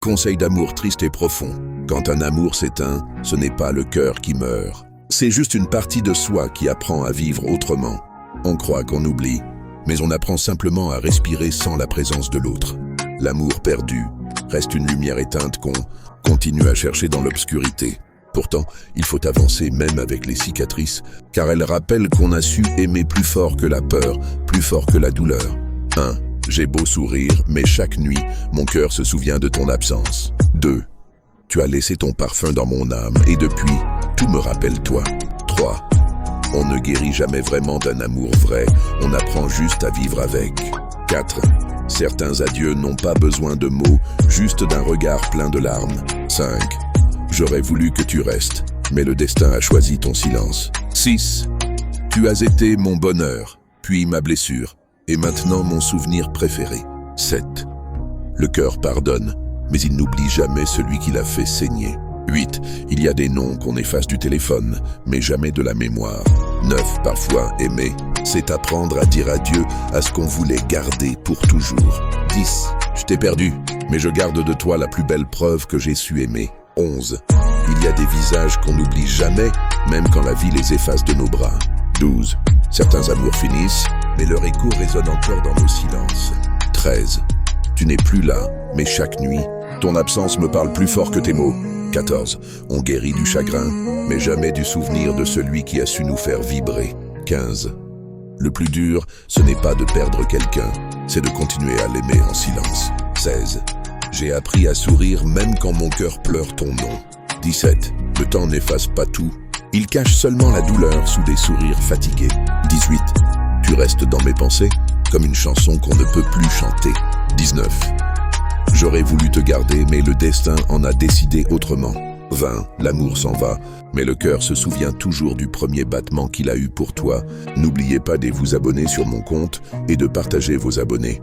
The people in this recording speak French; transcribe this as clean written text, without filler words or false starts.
Conseil d'amour triste et profond. Quand un amour s'éteint, ce n'est pas le cœur qui meurt. C'est juste une partie de soi qui apprend à vivre autrement. On croit qu'on oublie, mais on apprend simplement à respirer sans la présence de l'autre. L'amour perdu reste une lumière éteinte qu'on continue à chercher dans l'obscurité. Pourtant, il faut avancer même avec les cicatrices, car elles rappellent qu'on a su aimer plus fort que la peur, plus fort que la douleur. 1. J'ai beau sourire, mais chaque nuit, mon cœur se souvient de ton absence. 2. Tu as laissé ton parfum dans mon âme, et depuis, tout me rappelle toi. 3. On ne guérit jamais vraiment d'un amour vrai, on apprend juste à vivre avec. 4. Certains adieux n'ont pas besoin de mots, juste d'un regard plein de larmes. 5. J'aurais voulu que tu restes, mais le destin a choisi ton silence. 6. Tu as été mon bonheur, puis ma blessure, et maintenant mon souvenir préféré. 7. Le cœur pardonne, mais il n'oublie jamais celui qui l'a fait saigner. 8. Il y a des noms qu'on efface du téléphone, mais jamais de la mémoire. 9. Parfois, aimer, c'est apprendre à dire adieu à ce qu'on voulait garder pour toujours. 10. Je t'ai perdu, mais je garde de toi la plus belle preuve que j'ai su aimer. 11. Il y a des visages qu'on n'oublie jamais, même quand la vie les efface de nos bras. 12. Certains amours finissent, mais leur écho résonne encore dans nos silences. 13. Tu n'es plus là, mais chaque nuit, ton absence me parle plus fort que tes mots. 14. On guérit du chagrin, mais jamais du souvenir de celui qui a su nous faire vibrer. 15. Le plus dur, ce n'est pas de perdre quelqu'un, c'est de continuer à l'aimer en silence. 16. J'ai appris à sourire même quand mon cœur pleure ton nom. 17. Le temps n'efface pas tout. Il cache seulement la douleur sous des sourires fatigués. 18. Tu restes dans mes pensées, comme une chanson qu'on ne peut plus chanter. 19. J'aurais voulu te garder, mais le destin en a décidé autrement. 20. L'amour s'en va, mais le cœur se souvient toujours du premier battement qu'il a eu pour toi. N'oubliez pas de vous abonner sur mon compte et de partager vos abonnés.